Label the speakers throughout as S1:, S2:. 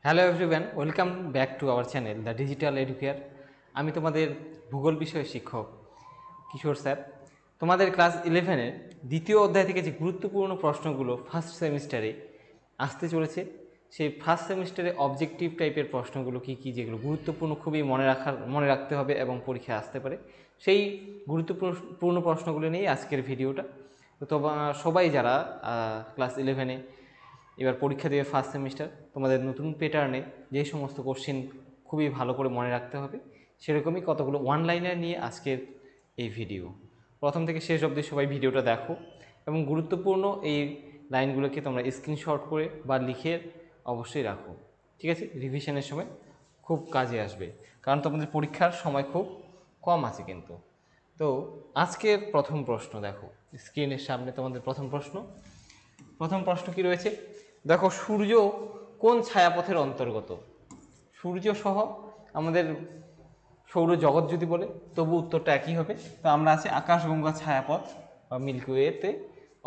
S1: Hello everyone, welcome back to our channel the digital educare. আমি তোমাদের ভূগোল বিষয়ের শিক্ষক কিশোর স্যার। তোমাদের ক্লাস 11-এর দ্বিতীয় অধ্যায় থেকে যে গুরুত্বপূর্ণ প্রশ্নগুলো ফার্স্ট সেমিস্টারে আসতে চলেছে, সেই ফার্স্ট সেমিস্টারে অবজেক্টিভ টাইপের প্রশ্নগুলো কী কী, যেগুলো গুরুত্বপূর্ণ, খুবই মনে রাখতে হবে এবং পরীক্ষায় আসতে পারে, সেই গুরুত্বপূর্ণ প্রশ্নগুলো নিয়ে আজকের ভিডিওটা। তো সবাই যারা ক্লাস 11-এ এবার পরীক্ষা দেবে ফার্স্ট সেমিস্টার, তোমাদের নতুন প্যাটার্নে যে সমস্ত কোশ্চেন খুবই ভালো করে মনে রাখতে হবে, সেরকমই কতগুলো ওয়ান লাইনার নিয়ে আজকের এই ভিডিও। প্রথম থেকে শেষ অবধি সবাই ভিডিওটা দেখো এবং গুরুত্বপূর্ণ এই লাইনগুলোকে তোমরা স্ক্রিনশট করে বা লিখে অবশ্যই রাখো, ঠিক আছে? রিভিশনের সময় খুব কাজে আসবে, কারণ তোমাদের পরীক্ষার সময় খুব কম আছে কিন্তু। তো আজকের প্রথম প্রশ্ন দেখো স্ক্রিনের সামনে, তোমাদের প্রথম প্রশ্ন কি রয়েছে দেখো, সূর্য কোন ছায়াপথের অন্তর্গত? সূর্য সহ আমাদের সৌরজগৎ যদি বলে তবু উত্তরটা একই হবে। তো আমরা আছি আকাশগঙ্গা ছায়াপথ বা মিল্কিওয়েতে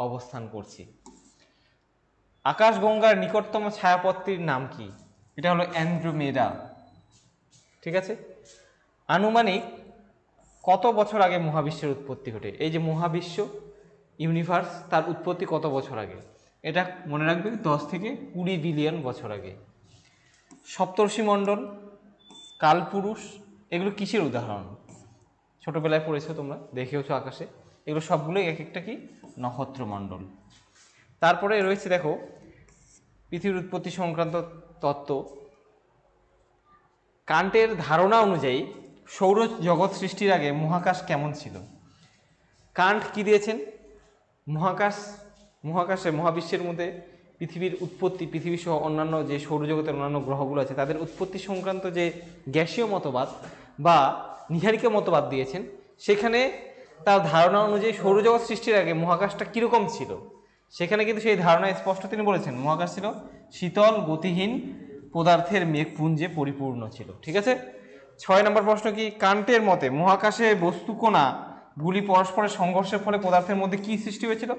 S1: অবস্থান করছি। আকাশগঙ্গার নিকটতম ছায়াপথটির নাম কি? এটা হলো অ্যান্ড্রোমেডা, ঠিক আছে? আনুমানিক কত বছর আগে মহাবিশ্বের উৎপত্তি ঘটে? এই যে মহাবিশ্ব, ইউনিভার্স, তার উৎপত্তি কত বছর আগে? এটা মনে রাখবে 10 থেকে 20 বিলিয়ন বছর আগে। সপ্তর্ষিমণ্ডল, কালপুরুষ, এগুলো কিসের উদাহরণ? ছোটবেলায় পড়েছো তোমরা, দেখেওছো আকাশে, এগুলো সবগুলোই এক একটা কি নক্ষত্রমণ্ডল। তারপরে রয়েছে দেখো পৃথিবীর উৎপত্তি সংক্রান্ত তত্ত্ব। কান্টের ধারণা অনুযায়ী সৌরজগৎ সৃষ্টির আগে মহাকাশ কেমন ছিল? কান্ট কি দিয়েছেন? মহাবিশ্বের মধ্যে পৃথিবীর উৎপত্তি, পৃথিবী সহ অন্যান্য যে সৌরজগতের অন্যান্য গ্রহগুলো আছে তাদের উৎপত্তি সংক্রান্ত যে গ্যাসীয় মতবাদ বা নীহারিকা মতবাদ দিয়েছেন, সেখানে তার ধারণা অনুযায়ী সৌরজগৎ সৃষ্টির আগে মহাকাশটা কীরকম ছিল, সেখানে কিন্তু সেই ধারণা স্পষ্ট তিনি বলেছেন, মহাকাশ ছিল শীতল গতিহীন পদার্থের মেঘপুঞ্জে পরিপূর্ণ ছিল, ঠিক আছে? 6 নম্বর প্রশ্ন কি, কান্টের মতে মহাকাশে বস্তুকণা গুলি পরস্পরের সংঘর্ষের ফলে পদার্থের মধ্যে কি সৃষ্টি হয়েছিল?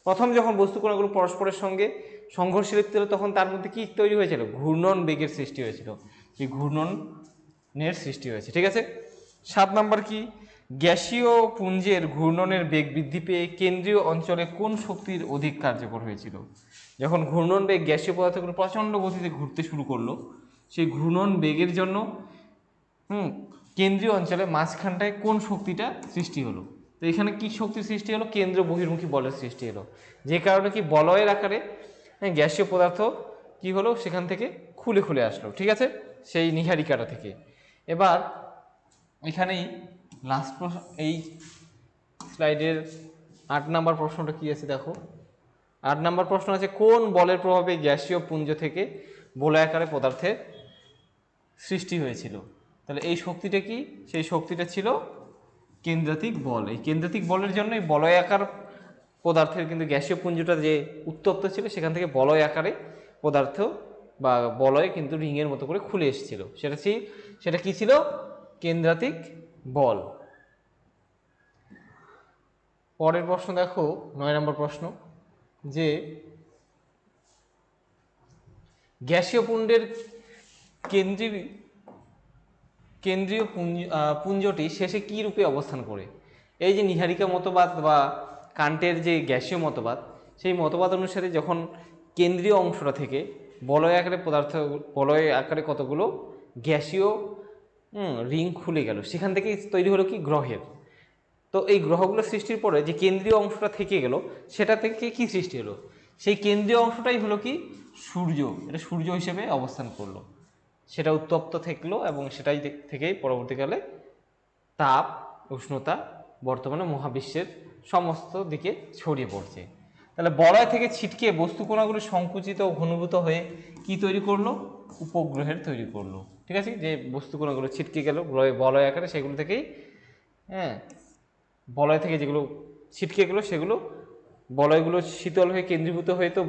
S1: প্রথম যখন বস্তুকণাগুলো পরস্পরের সঙ্গে সংঘর্ষে লিপ্ত হলো তখন তার মধ্যে কি তৈরি হয়েছিল? ঘূর্ণন বেগের সৃষ্টি হয়েছিল, এই ঘূর্ণনের সৃষ্টি হয়েছে, ঠিক আছে? 7 নম্বর কি, গ্যাসীয় পুঞ্জের ঘূর্ণনের বেগ বৃদ্ধি পেয়ে কেন্দ্রীয় অঞ্চলে কোন শক্তির অধিক কার্যকর হয়েছিল? যখন ঘূর্ণন বেগ গ্যাসীয় পদার্থগুলো প্রচণ্ড গতিতে ঘুরতে শুরু করলো, সেই ঘূর্ণন বেগের জন্য কেন্দ্রীয় অঞ্চলে মাঝখানটায় কোন শক্তিটা সৃষ্টি হলো? তো এখানে কি শক্তির সৃষ্টি হলো? কেন্দ্র বহির্মুখী বলের সৃষ্টি হলো, যে কারণে কি বলয়ের আকারে গ্যাসীয় পদার্থ কি হলো, সেখান থেকে খুলে খুলে আসলো, ঠিক আছে, সেই নীহারিকাটা থেকে। এবার এখানেই লাস্ট প্রশ্ন, এই স্লাইডের 8 নম্বর প্রশ্নটা কি আছে দেখো। 8 নম্বর প্রশ্ন আছে, কোন বলের প্রভাবে গ্যাসীয় পুঞ্জ থেকে বলয়াকারে পদার্থের সৃষ্টি হয়েছিল? তাহলে এই শক্তিটা কি? সেই শক্তিটা ছিল কেন্দ্রাতিক বল। এই কেন্দ্রাতিক বলের জন্য এই বলয়াকার পদার্থের কিন্তু গ্যাসীয় পুঞ্জটা যে উত্তপ্ত ছিল, সেখান থেকে বলয় আকারে পদার্থ বা বলয় কিন্তু রিংয়ের মতো করে খুলে এসেছিল, সেটা কি ছিল? কেন্দ্রাতিক বল। পরের প্রশ্ন দেখো, 9 নম্বর প্রশ্ন, যে গ্যাসীয় পুঞ্জের কেন্দ্রীয় পুঞ্জটি শেষে কি রূপে অবস্থান করে? এই যে নীহারিকা মতবাদ বা কান্টের যে গ্যাসীয় মতবাদ, সেই মতবাদ অনুসারে যখন কেন্দ্রীয় অংশটা থেকে বলয় আকারে কতগুলো গ্যাসীয় রিং খুলে গেল, সেখান থেকে তৈরি হলো কি গ্রহের। তো এই গ্রহগুলো সৃষ্টির পরে যে কেন্দ্রীয় অংশটা থেকে গেল, সেটা থেকে কি সৃষ্টি হলো? সেই কেন্দ্রীয় অংশটাই হলো কি সূর্য। এটা সূর্য হিসেবে অবস্থান করলো, সেটা উত্তপ্ত থাকলো এবং সেটাই থেকেই পরবর্তীকালে তাপ, উষ্ণতা বর্তমানে মহাবিশ্বের সমস্ত দিকে ছড়িয়ে পড়ছে। তাহলে বলয় থেকে ছিটকে বস্তুকণাগুলো সংকুচিত ও ঘনীভূত হয়ে কি তৈরি করলো? উপগ্রহের তৈরি করলো, ঠিক আছে? যে বস্তুকণাগুলো ছিটকে গেল বলয় আকারে, সেগুলো থেকেই বলয় থেকে যেগুলো ছিটকে গেলো, সেগুলো বলয়গুলো শীতল হয়ে কেন্দ্রীভূত হয়ে তো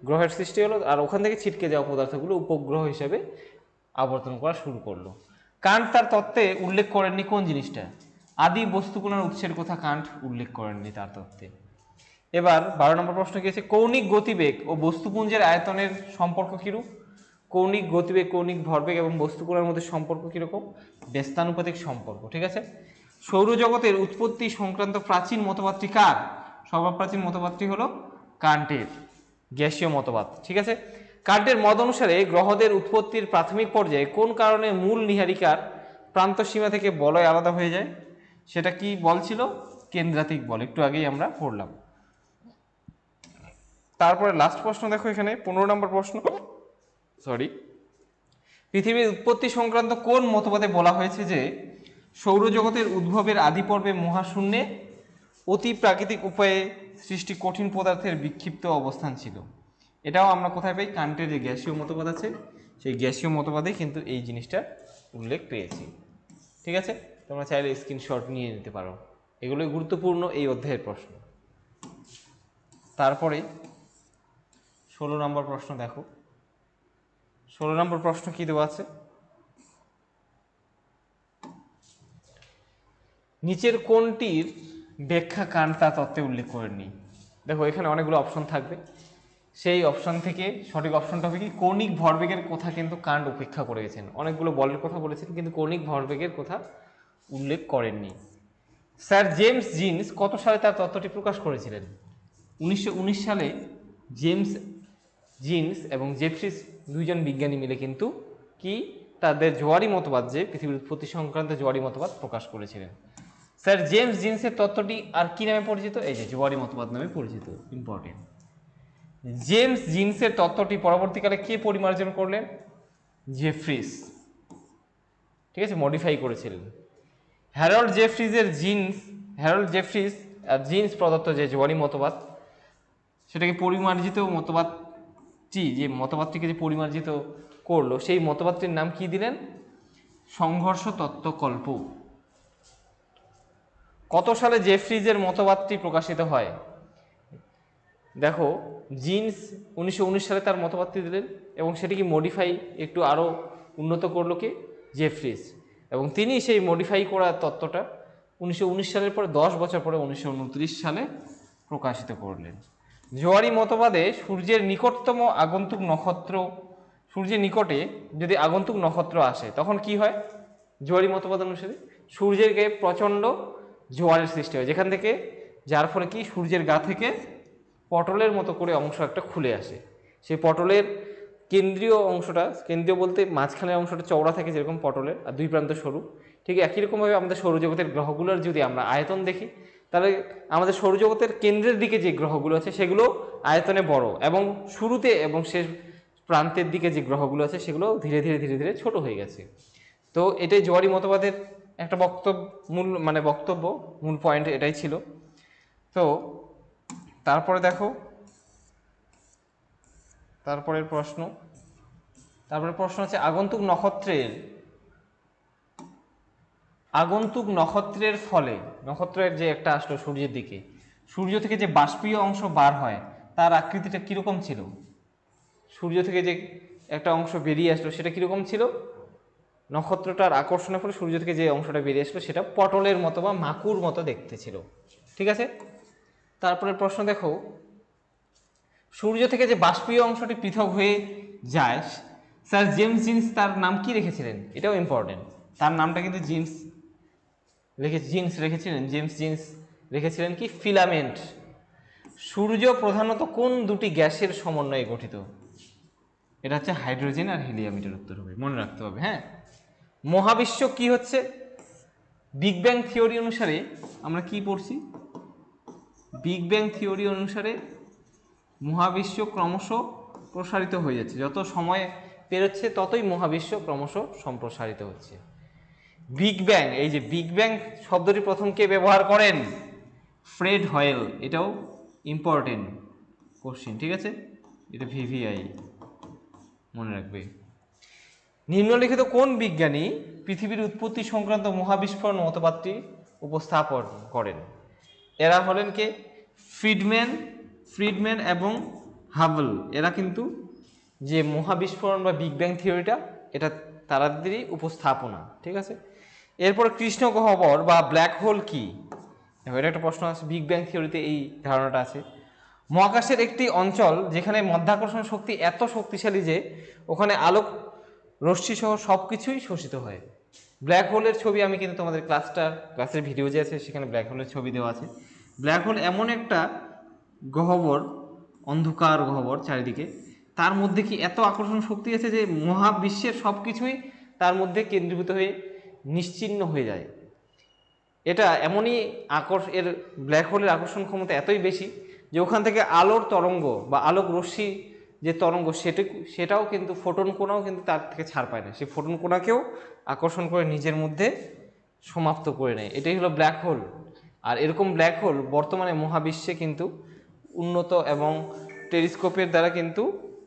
S1: গ্রহের সৃষ্টি হলো, আর ওখান থেকে ছিটকে যাওয়া পদার্থগুলো উপগ্রহ হিসেবে আবর্তন করা শুরু করলো। কান্ট তার তত্ত্বে উল্লেখ করেননি কোন জিনিসটা? আদি বস্তুকণার উৎসের কথা কান্ট উল্লেখ করেননি তার তত্ত্বে। এবার 12 নম্বর প্রশ্ন কি আছে, কৌণিক গতিবেগ ও বস্তুপুঞ্জের আয়তনের সম্পর্ক কিরূপ? কৌণিক গতিবেগ, কৌণিক ভরবেগ এবং বস্তুকণার মধ্যে সম্পর্ক কীরকম? ব্যস্তানুপাতিক সম্পর্ক। ঠিক আছে। সৌরজগতের উৎপত্তি সংক্রান্ত প্রাচীন মতবাদটি কার? সর্বপ্রাচীন মতবাদটি হলো কান্টের, গ্যাসীয় মতবাদ। ঠিক আছে। কান্টের মত অনুসারে গ্রহদের উৎপত্তির প্রাথমিক পর্যায়ে কোন কারণে মূল নীহারিকার প্রান্তসীমা থেকে বলয় আলাদা হয়ে যায়? সেটা কি বল ছিল? কেন্দ্রাতিক বল, একটু আগেই আমরা পড়লাম। তারপরে লাস্ট প্রশ্ন দেখো এখানে 15 নম্বর প্রশ্ন, পৃথিবীর উৎপত্তি সংক্রান্ত কোন মতবাদে বলা হয়েছে যে সৌরজগতের উদ্ভবের আদি পর্বে মহাশূন্যে অতি প্রাকৃতিক উপায়ে সৃষ্টি কঠিন পদার্থের বিক্ষিপ্ত অবস্থান ছিল? এটাও আমরা কোথায় পাই? কান্টের যে গ্যাসীয় মতবাদ আছে সেই গ্যাসীয় মতবাদে কিন্তু এই জিনিসটা উল্লেখ পেয়েছি। ঠিক আছে, তোমরা চাইলে স্ক্রিনশট নিয়ে নিতে পারো, এগুলোই গুরুত্বপূর্ণ এই অধ্যায়ের প্রশ্ন। তারপরে 16 নম্বর প্রশ্ন দেখো। 16 নম্বর প্রশ্ন কি দেওয়া আছে? নিচের কোনটির ব্যাখ্যা কান্ট তার তত্ত্বে উল্লেখ করেননি? দেখো এখানে অনেকগুলো অপশন থাকবে, সেই অপশন থেকে সঠিক অপশনটা হবে কি? কৌণিক ভরবেগের কথা কিন্তু কান্ট উপেক্ষা করে গেছেন। অনেকগুলো বলের কথা বলেছেন কিন্তু কৌণিক ভরবেগের কথা উল্লেখ করেননি। স্যার জেমস জিন্স কত সালে তার তত্ত্বটি প্রকাশ করেছিলেন? 1919 সালে জেমস জিন্স এবং জেফ্রিস দুইজন বিজ্ঞানী মিলে কিন্তু কি তাদের জোয়ারি মতবাদ, যে পৃথিবীর উৎপত্তি সংক্রান্ত জোয়ারি মতবাদ প্রকাশ করেছিলেন। স্যার জেমস জিন্সের তত্ত্বটি আর কি নামে পরিচিত? এই যে জোয়ারি মতবাদ নামে পরিচিত। ইম্পর্টেন্ট। জেমস জিন্সের তত্ত্বটি পরবর্তীকালে কে পরিমার্জন করলেন? জেফ্রিস। ঠিক আছে, মডিফাই করেছিলেন। হ্যারল্ড জেফ্রিস আর জিন্স প্রদত্ত যে জোয়ারি মতবাদ, সেটাকে পরিমার্জিত মতবাদটি, যে মতবাদটিকে যে পরিমার্জিত করলো, সেই মতবাদটির নাম কি দিলেন? সংঘর্ষ তত্ত্বকল্প। কত সালে জেফ্রিজের মতবাদটি প্রকাশিত হয়? দেখো জিন্স 1919 সালে তার মতবাদটি দিলেন এবং সেটিকে মডিফাই একটু আরও উন্নত করলো কি? জেফ্রিজ। এবং তিনি সেই মডিফাই করা তত্ত্বটা 1919 সালের পরে 10 বছর পরে 1929 সালে প্রকাশিত করলেন। জোয়ারি মতবাদে সূর্যের নিকটতম আগন্তুক নক্ষত্র, সূর্যের নিকটে যদি আগন্তুক নক্ষত্র আসে তখন কি হয়? জোয়ারি মতবাদ অনুসারে সূর্যের গায়ে প্রচণ্ড জোয়ারের সৃষ্টি হয়, যেখান থেকে, যার ফলে কি সূর্যের গা থেকে পটলের মতো করে অংশ একটা খুলে আসে। সেই পটলের কেন্দ্রীয় অংশটা, কেন্দ্রীয় বলতে মাঝখানের অংশটা চওড়া থাকে যেরকম পটলের, আর দুই প্রান্ত সরু। ঠিক একই রকমভাবে আমাদের সৌরজগতের গ্রহগুলোর যদি আমরা আয়তন দেখি, তাহলে আমাদের সৌরজগতের কেন্দ্রের দিকে যে গ্রহগুলো আছে সেগুলো আয়তনে বড়, এবং শুরুতে এবং শেষ প্রান্তের দিকে যে গ্রহগুলো আছে সেগুলো ধীরে ধীরে ধীরে ধীরে ছোট হয়ে গেছে। তো এটাই জোয়ারি মতবাদের একটা বক্তব্য, মূল পয়েন্ট এটাই ছিল। তো তারপরে দেখো তারপরের প্রশ্ন হচ্ছে আগন্তুক নক্ষত্রের ফলে, নক্ষত্রের যে একটা আসলো সূর্যের দিকে, সূর্য থেকে যে বাষ্পীয় অংশ বার হয় তার আকৃতিটা কিরকম ছিল? সূর্য থেকে যে একটা অংশ বেরিয়ে আসলো সেটা কিরকম ছিল? নক্ষত্রটার আকর্ষণের ফলে সূর্য থেকে যে অংশটা বেরিয়ে আসলো সেটা পটলের মতো বা মাকুর মতো দেখতে ছিল। ঠিক আছে। তারপরে প্রশ্ন দেখো, সূর্য থেকে যে বাষ্পীয় অংশটি পৃথক হয়ে যায়, স্যার জেমস জিন্স তার নাম কি রেখেছিলেন? এটাও ইম্পর্টেন্ট। তার নামটা কিন্তু জেমস জিন্স রেখেছিলেন কি? ফিলামেন্ট। সূর্য প্রধানত কোন দুটি গ্যাসের সমন্বয়ে গঠিত? এটা হচ্ছে হাইড্রোজেন আর হিলিয়াম। এটার উত্তর হবে, মনে রাখতে হবে। হ্যাঁ, মহাবিশ্ব কি হচ্ছে? বিগ ব্যাং থিওরি অনুসারে আমরা কি পড়ছি? বিগ ব্যাং থিওরি অনুসারে মহাবিশ্ব ক্রমশ প্রসারিত হয়ে যাচ্ছে, যত সময় পেরোচ্ছে ততই মহাবিশ্ব ক্রমশ সম্প্রসারিত হচ্ছে। বিগ ব্যাং, এই যে বিগ ব্যাং শব্দটি প্রথম কে ব্যবহার করেন? Fred while. এটাও ইম্পর্টেন্ট কোশ্চেন। ঠিক আছে, এটা ভিভিআই মনে রাখবে। নিম্নলিখিত কোন বিজ্ঞানী পৃথিবীর উৎপত্তি সংক্রান্ত মহাবিস্ফোরণ মতবাদটি উপস্থাপন করেন? এরা হলেন কে? ফ্রিডম্যান এবং হাবল। এরা কিন্তু যে মহাবিস্ফোরণ বা বিগ ব্যাং থিওরিটা, এটা তাদেরই উপস্থাপনা। ঠিক আছে। এরপর কৃষ্ণ গহ্বর বা ব্ল্যাক হোল কি? এটা একটা প্রশ্ন আছে, বিগ ব্যাং থিওরিতে এই ধারণাটা আছে। মহাকাশের একটি অঞ্চল যেখানে মাধ্যাকর্ষণ শক্তি এত শক্তিশালী যে ওখানে আলোক রশ্মি সহ সব কিছুই শোষিত হয়। ব্ল্যাক হোলের ছবি আমি কিন্তু তোমাদের ক্লাসের ভিডিও যে আছে সেখানে ব্ল্যাক হোলের ছবি দেওয়া আছে। ব্ল্যাক হোল এমন একটা গহ্বর, অন্ধকার গহ্বর চারিদিকে, তার মধ্যে কি এত আকর্ষণ শক্তি আছে যে মহাবিশ্বের সব কিছুই তার মধ্যে কেন্দ্রীভূত হয়ে নিশ্চিহ্ন হয়ে যায়। এটা এমনই এর ব্ল্যাক হোলের আকর্ষণ ক্ষমতা এতই বেশি যে ওখান থেকে আলোর তরঙ্গ বা আলোক রশ্মি যে তরঙ্গ সেটাও কিন্তু ফোটন কণাও কিন্তু তার থেকে ছাড় পায় না, সেই ফোটন কণাকেও আকর্ষণ করে নিজের মধ্যে সমাপ্ত করে নেয়। এটাই হলো ব্ল্যাক হোল। আর এরকম ব্ল্যাক হোল বর্তমানে মহাবিশ্বে কিন্তু উন্নত এবং টেলিস্কোপের দ্বারা কিন্তু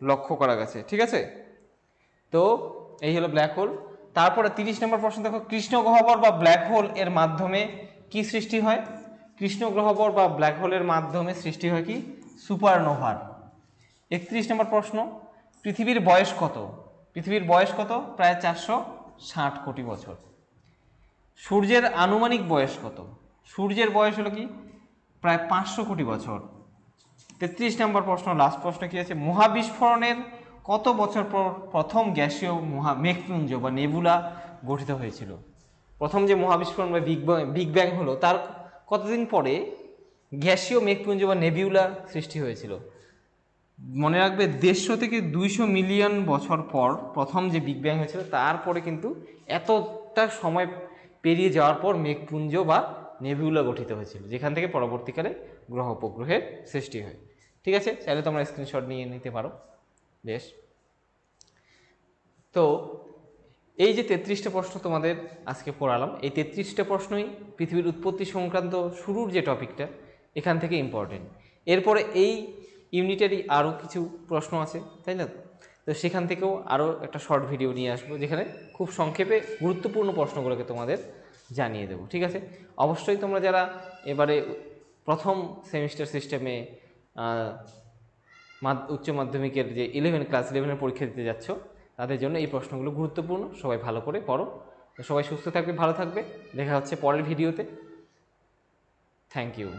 S1: লক্ষ্য করা গেছে। ঠিক আছে, তো এই হলো ব্ল্যাক হোল। তারপরে 30 নম্বর প্রশ্ন দেখো, কৃষ্ণ গহ্বর বা ব্ল্যাক হোল এর মাধ্যমে কি সৃষ্টি হয়? কৃষ্ণ গহ্বর বা ব্ল্যাক হোলের মাধ্যমে সৃষ্টি হয় কি? সুপারনোভার। 31 নম্বর প্রশ্ন, পৃথিবীর বয়স কত? পৃথিবীর বয়স কত? প্রায় 460 কোটি বছর। সূর্যের আনুমানিক বয়স কত? সূর্যের বয়স হলো কি? প্রায় 500 কোটি বছর। 33 নম্বর প্রশ্ন, লাস্ট প্রশ্ন কি আছে? মহাবিস্ফোরণের কত বছর পর প্রথম গ্যাসীয় মেঘপুঞ্জ বা নেবুলা গঠিত হয়েছিল? প্রথম যে মহাবিস্ফোরণ বা বিগ ব্যাং হলো তার কতদিন পরে গ্যাসীয় মেঘপুঞ্জ বা নেবিউলা সৃষ্টি হয়েছিল? মনে রাখবে 150 থেকে 200 মিলিয়ন বছর পর প্রথম যে বিগ ব্যাং হয়েছিল, তারপরে কিন্তু এতটা সময় পেরিয়ে যাওয়ার পর মেঘপুঞ্জ বা নেবিউলা গঠিত হয়েছিল, যেখান থেকে পরবর্তীকালে গ্রহ উপগ্রহের সৃষ্টি হয়। ঠিক আছে, চাইলে তোমরা স্ক্রিনশট নিয়ে নিতে পারো। বেশ, তো এই যে 33টা প্রশ্ন তোমাদের আজকে পড়ালাম, এই 33টা প্রশ্নই পৃথিবীর উৎপত্তি সংক্রান্ত শুরুর যে টপিকটা এখান থেকে ইম্পর্টেন্ট। এরপরে এই ইউনিটেরই আরও কিছু প্রশ্ন আছে, তাই না? তো সেখান থেকেও আরও একটা শর্ট ভিডিও নিয়ে আসবো যেখানে খুব সংক্ষেপে গুরুত্বপূর্ণ প্রশ্নগুলোকে তোমাদের জানিয়ে দেবো। ঠিক আছে, অবশ্যই তোমরা যারা এবারে প্রথম সেমিস্টার সিস্টেমে উচ্চ মাধ্যমিকের যে ক্লাস 11-এর পরীক্ষা দিতে যাচ্ছ, তাদের জন্য এই প্রশ্নগুলো গুরুত্বপূর্ণ। সবাই ভালো করে পড়ো। সবাই সুস্থ থাকবে, ভালো থাকবে। দেখা হচ্ছে পরের ভিডিওতে। Thank you.